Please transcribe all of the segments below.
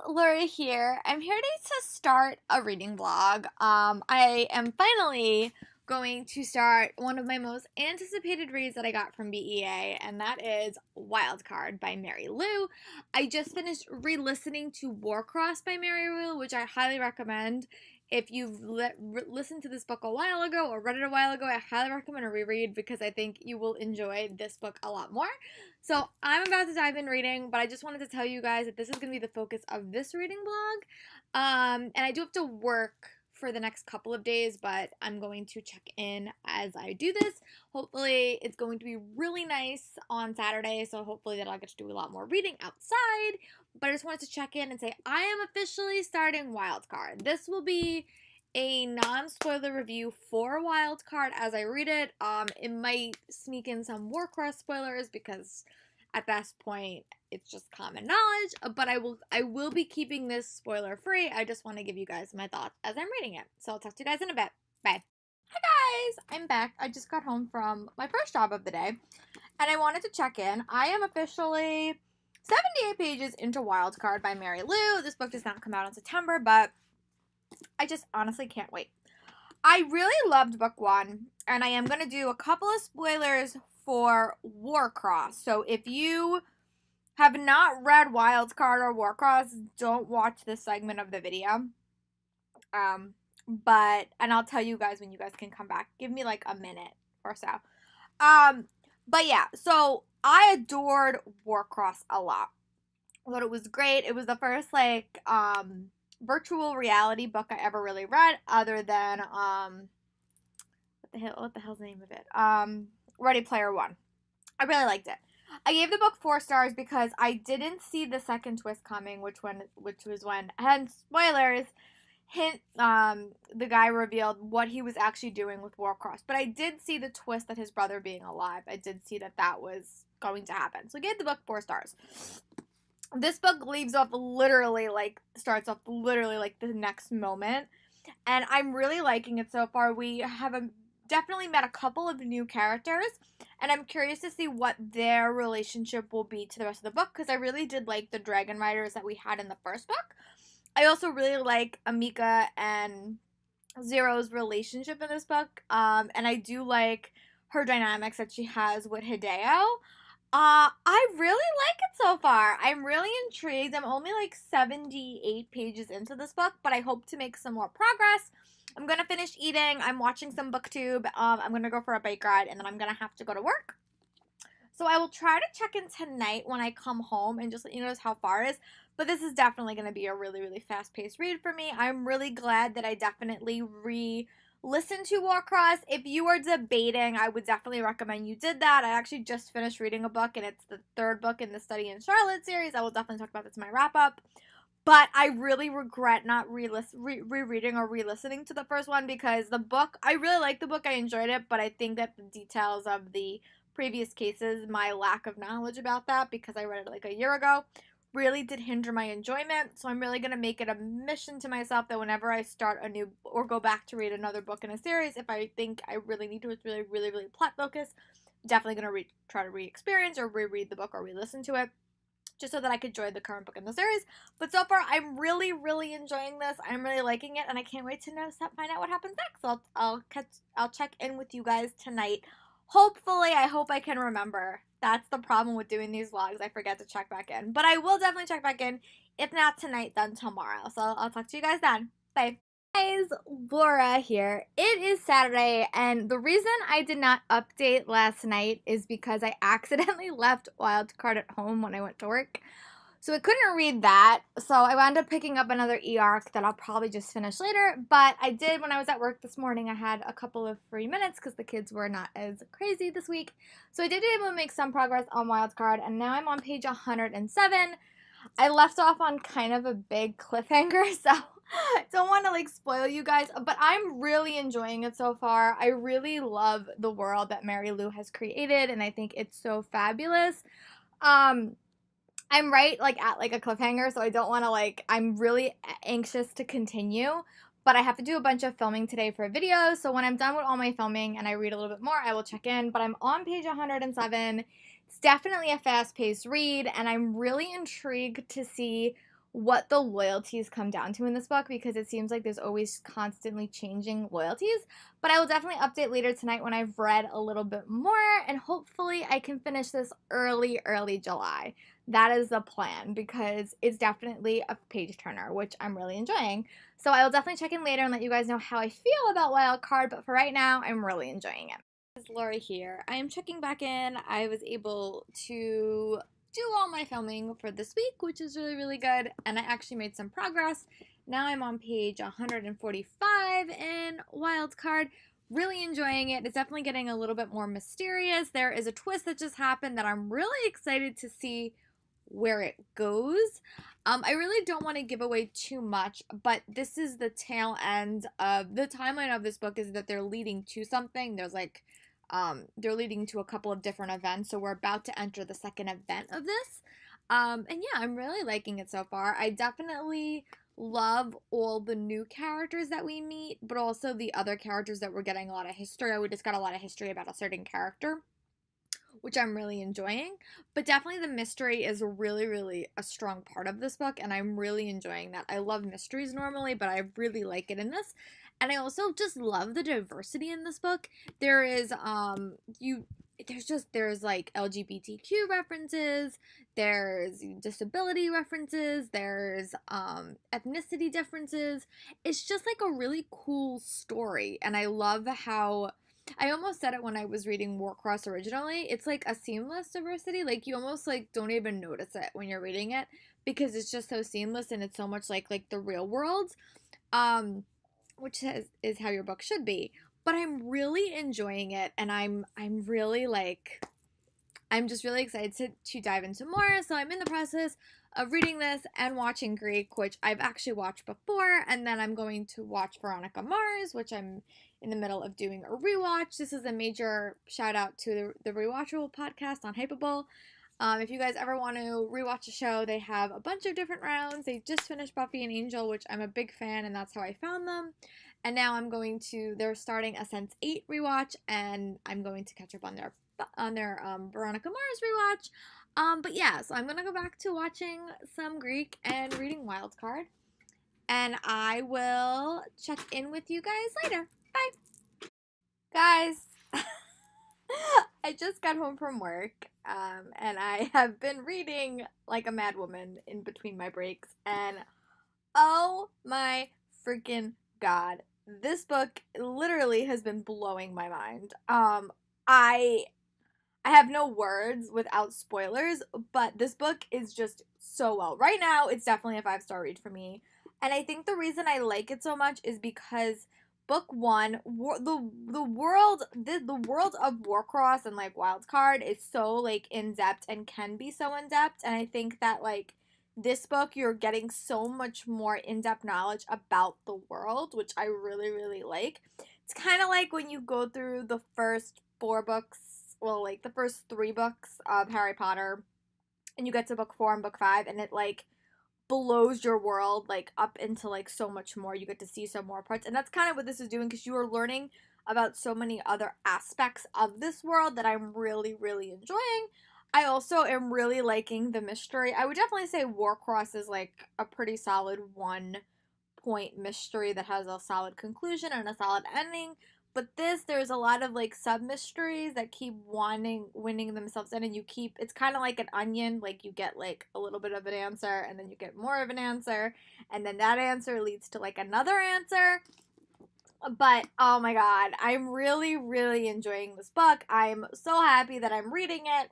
Laura here. I'm here to start a reading vlog. I am finally going to start one of my most anticipated reads that I got from BEA, and that is Wildcard by Mary Lou. I just finished re-listening to Warcross by Mary Lou, which I highly recommend. If you've listened to this book a while ago or read it a while ago, I highly recommend a reread because I think you will enjoy this book a lot more. So I'm about to dive in reading, but I just wanted to tell you guys that this is going to be the focus of this reading vlog. And I do have to work for the next couple of days, but I'm going to check in as I do this. Hopefully it's going to be really nice on Saturday, so hopefully that I'll get to do a lot more reading outside. But I just wanted to check in and say I am officially starting Wildcard. This will be a non-spoiler review for Wildcard as I read it. It might sneak in some Warcross spoilers because at that point it's just common knowledge, but I will be keeping this spoiler free. I just want to give you guys my thoughts as I'm reading it. So I'll talk to you guys in a bit. Bye. Hi guys, I'm back. I just got home from my first job of the day and I wanted to check in. I am officially 78 pages into Wildcard by Mary Lou. This book does not come out in September, but I just honestly can't wait. I really loved book one, and I am going to do a couple of spoilers for Warcross. So if you have not read Wildcard or Warcross, don't watch this segment of the video. And I'll tell you guys when you guys can come back. Give me like a minute or so. But yeah, so I adored Warcross a lot. I thought it was great. It was the first virtual reality book I ever really read, other than what the hell's the name of it? Ready Player One. I really liked it. I gave the book 4 stars because I didn't see the second twist coming, which was when, hence spoilers, the guy revealed what he was actually doing with Warcross. But I did see the twist that his brother being alive. I did see that was going to happen. So I gave the book 4 stars. This book starts off literally like the next moment. And I'm really liking it so far. We have definitely met a couple of new characters. And I'm curious to see what their relationship will be to the rest of the book. Because I really did like the dragon riders that we had in the first book. I also really like Amika and Zero's relationship in this book. And I do like her dynamics that she has with Hideo. I really like it so far. I'm really intrigued. I'm only like 78 pages into this book, but I hope to make some more progress. I'm going to finish eating. I'm watching some booktube. I'm going to go for a bike ride, and then I'm going to have to go to work. So I will try to check in tonight when I come home and just let you know how far it is. But this is definitely going to be a really, really fast-paced read for me. I'm really glad that I definitely listen to Warcross. If you are debating, I would definitely recommend you did that. I actually just finished reading a book, and it's the 3rd book in the Study in Charlotte series. I will definitely talk about this in my wrap-up. But I really regret not rereading or re-listening to the first one because the book, I really liked the book. I enjoyed it, but I think that the details of the previous cases, my lack of knowledge about that because I read it like a year ago, really did hinder my enjoyment. So I'm really going to make it a mission to myself that whenever I start a new or go back to read another book in a series, if I think I really need to, it's really, really, really plot focused, I'm definitely going to try to re-experience or reread the book or re-listen to it just so that I could enjoy the current book in the series. But so far, I'm really, really enjoying this. I'm really liking it, and I can't wait to find out what happens next. So I'll check in with you guys tonight. Hopefully, I hope I can remember. That's the problem with doing these vlogs. I forget to check back in. But I will definitely check back in. If not tonight, then tomorrow. So I'll talk to you guys then. Bye. Hey guys, Laura here. It is Saturday, and the reason I did not update last night is because I accidentally left Wildcard at home when I went to work. So I couldn't read that, so I wound up picking up another e-arc that I'll probably just finish later, but I did when I was at work this morning. I had a couple of free minutes because the kids were not as crazy this week. So I did be able to make some progress on Wildcard, and now I'm on page 107. I left off on kind of a big cliffhanger, so I don't want to spoil you guys, but I'm really enjoying it so far. I really love the world that Mary Lou has created, and I think it's so fabulous. I'm right at a cliffhanger, so I don't want to I'm really anxious to continue, but I have to do a bunch of filming today for a video, so when I'm done with all my filming and I read a little bit more, I will check in, but I'm on page 107. It's definitely a fast-paced read, and I'm really intrigued to see what the loyalties come down to in this book, because it seems like there's always constantly changing loyalties. But I will definitely update later tonight when I've read a little bit more, and hopefully I can finish this early July. That is the plan, because it's definitely a page turner, which I'm really enjoying. So I will definitely check in later and let you guys know how I feel about Wildcard, but for right now, I'm really enjoying it. This is Lori here. I am checking back in. I was able to do all my filming for this week, which is really good, and I actually made some progress. Now I'm on page 145 in Wildcard. Really enjoying it. It's definitely getting a little bit more mysterious. There is a twist that just happened that I'm really excited to see where it goes. I really don't want to give away too much, but this is the tail end of the timeline of this book, is that they're leading to something. There's like they're leading to a couple of different events, so we're about to enter the second event of this. And yeah, I'm really liking it so far. I definitely love all the new characters that we meet, but also the other characters that we're getting a lot of history. We just got a lot of history about a certain character, which I'm really enjoying. But definitely the mystery is really a strong part of this book, and I'm really enjoying that. I love mysteries normally, but I really like it in this. And I also just love the diversity in this book. There is there's like LGBTQ references, there's disability references, there's ethnicity differences. It's just like a really cool story, and I love how I almost said it when I was reading Warcross originally. It's like a seamless diversity. Like you almost like don't even notice it when you're reading it, because it's just so seamless and it's so much like the real world. Which is how your book should be. But I'm really enjoying it, and I'm really like, I'm just really excited to dive into more. So I'm in the process of reading this and watching Greek, which I've actually watched before, and then I'm going to watch Veronica Mars, which I'm in the middle of doing a rewatch. This is a major shout out to the Rewatchable podcast on Hypable. If you guys ever want to rewatch a show, they have a bunch of different rounds. They just finished Buffy and Angel, which I'm a big fan, and that's how I found them. And now they're starting a Sense8 rewatch, and I'm going to catch up on their Veronica Mars rewatch. But yeah, so I'm gonna go back to watching some Greek and reading Wildcard, and I will check in with you guys later. Bye, guys. I just got home from work, and I have been reading like a madwoman in between my breaks, and oh my freaking god, this book literally has been blowing my mind. I have no words without spoilers, but this book is just so well. Right now, it's definitely a 5-star read for me, and I think the reason I like it so much is because book one, the world of Warcross and like Wildcard is so like in depth and can be so in depth, and I think that like this book you're getting so much more in depth knowledge about the world, which I really like. It's kind of like when you go through the first 4 books, well, like the first 3 books of Harry Potter, and you get to book 4 and book 5, and it like blows your world like up into like so much more. You get to see some more parts, and that's kind of what this is doing, because you are learning about so many other aspects of this world that I'm really enjoying. I also am really liking the mystery. I would definitely say Warcross is like a pretty solid 1-point mystery that has a solid conclusion and a solid ending. But there's a lot of like sub-mysteries that keep winning themselves in, and it's kind of like an onion. Like you get like a little bit of an answer, and then you get more of an answer, and then that answer leads to like another answer. But oh my god, I'm really enjoying this book. I'm so happy that I'm reading it.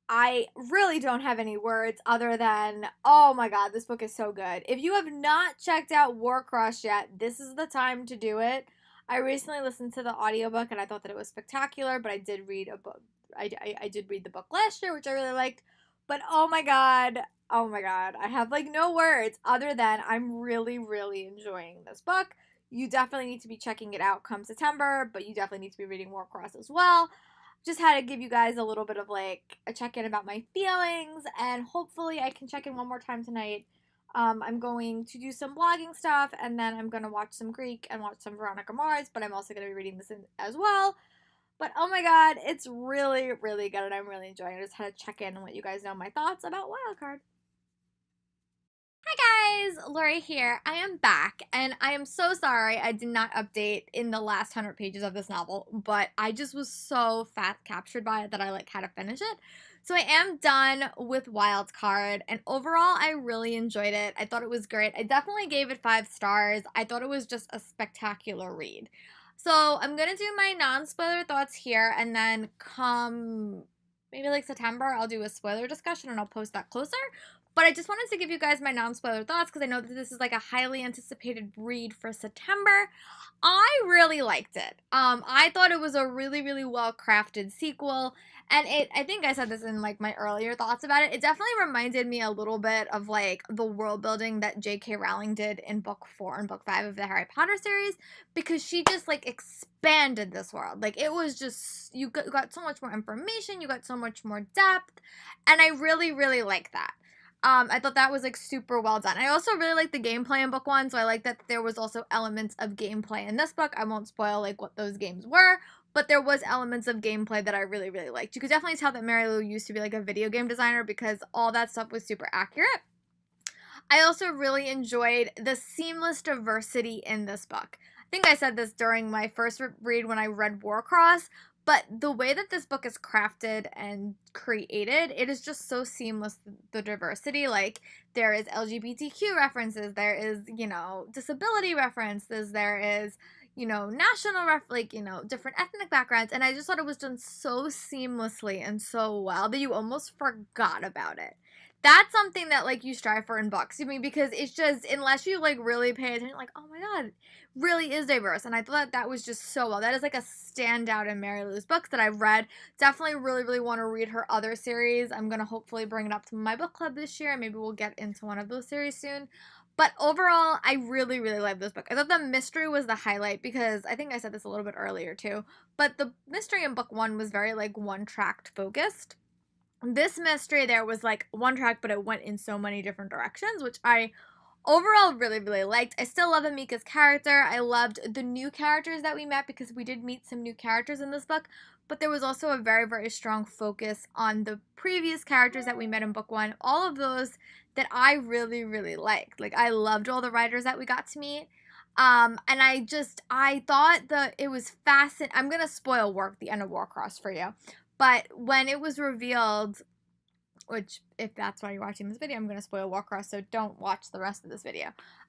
I really don't have any words other than, oh my god, this book is so good. If you have not checked out Warcross yet, this is the time to do it. I recently listened to the audiobook, and I thought that it was spectacular, but I did read a book. I did read the book last year, which I really liked. But oh my god, I have like no words other than I'm really enjoying this book. You definitely need to be checking it out come September, but you definitely need to be reading Warcross as well. Just had to give you guys a little bit of like a check-in about my feelings, and hopefully I can check in one more time tonight. I'm going to do some blogging stuff, and then I'm going to watch some Greek and watch some Veronica Mars, but I'm also going to be reading this as well. But oh my god, it's really good, and I'm really enjoying it. I just had to check in and let you guys know my thoughts about Wildcard. Hi guys, Lori here. I am back, and I am so sorry I did not update in the last 100 pages of this novel, but I just was so captured by it that I had to finish it. So I am done with Wildcard, and overall I really enjoyed it. I thought it was great. I definitely gave it 5 stars. I thought it was just a spectacular read. So I'm gonna do my non-spoiler thoughts here, and then come maybe September, I'll do a spoiler discussion and I'll post that closer. But I just wanted to give you guys my non-spoiler thoughts because I know that this is a highly anticipated read for September. I really liked it. I thought it was a really, really well-crafted sequel. And I think I said this in my earlier thoughts about it. It definitely reminded me a little bit of the world building that J.K. Rowling did in book 4 and book 5 of the Harry Potter series, because she just expanded this world. It was just, you got so much more information, you got so much more depth, and I really, really like that. I thought that was super well done. I also really liked the gameplay in book 1, so I like that there was also elements of gameplay in this book. I won't spoil what those games were, but there was elements of gameplay that I really, really liked. You could definitely tell that Mary Lou used to be a video game designer because all that stuff was super accurate. I also really enjoyed the seamless diversity in this book. I think I said this during my first read when I read Warcross, but the way that this book is crafted and created, it is just so seamless, the diversity. There is LGBTQ references, there is, disability references, there is, national different ethnic backgrounds. And I just thought it was done so seamlessly and so well that you almost forgot about it. That's something that, you strive for in books. Because it's just, unless you, really pay attention, oh my god, really is diverse. And I thought that was just so well. That is, a standout in Mary Lou's books that I've read. Definitely really, really want to read her other series. I'm going to hopefully bring it up to my book club this year. Maybe we'll get into one of those series soon. But overall, I really, really liked this book. I thought the mystery was the highlight because I think I said this a little bit earlier too. But the mystery in book 1 was very, one-track focused. This mystery there was one track, but it went in so many different directions, which I overall really, really liked. I still love Amika's character. I loved the new characters that we met because we did meet some new characters in this book, but there was also a very, very strong focus on the previous characters that we met in book 1. All of those that I really, really liked. I loved all the writers that we got to meet. And I thought that it was fascinating. I'm going to spoil the end of Warcross for you. But when it was revealed, which if that's why you're watching this video, I'm going to spoil Warcross, so don't watch the rest of this video.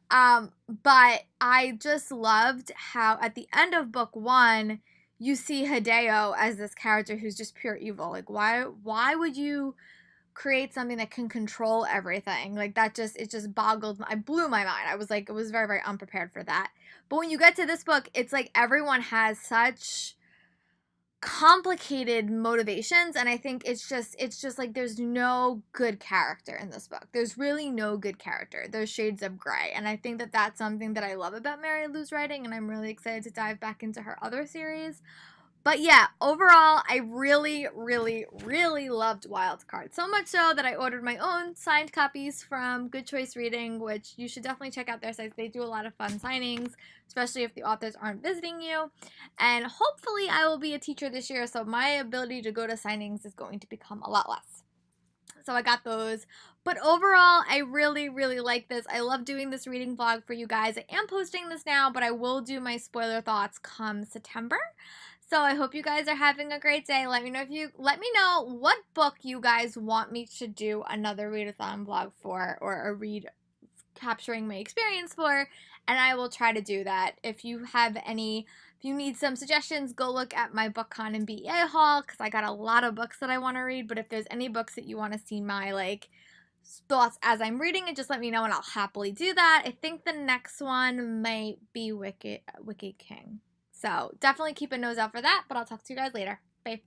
But I just loved how at the end of book 1, you see Hideo as this character who's just pure evil. Why would you create something that can control everything? It just boggled, I blew my mind. I was it was very, very unprepared for that. But when you get to this book, it's everyone has such complicated motivations, and I think it's just there's no good character in this book. There's really no good character. There's shades of gray, and I think that that's something that I love about Mary Lou's writing, and I'm really excited to dive back into her other series. But yeah, overall, I really, really, really loved Wildcard. So much so that I ordered my own signed copies from Good Choice Reading, which you should definitely check out their sites. They do a lot of fun signings, especially if the authors aren't visiting you. And hopefully I will be a teacher this year, so my ability to go to signings is going to become a lot less. So I got those. But overall, I really, really like this. I love doing this reading vlog for you guys. I am posting this now, but I will do my spoiler thoughts come September. So I hope you guys are having a great day. Let me know what book you guys want me to do another readathon vlog for, or a read capturing my experience for, and I will try to do that. If you need some suggestions, go look at my BookCon and BEA haul, because I got a lot of books that I want to read. But if there's any books that you want to see my thoughts as I'm reading it, just let me know and I'll happily do that. I think the next one might be Wicked King. So definitely keep a nose out for that, but I'll talk to you guys later. Bye.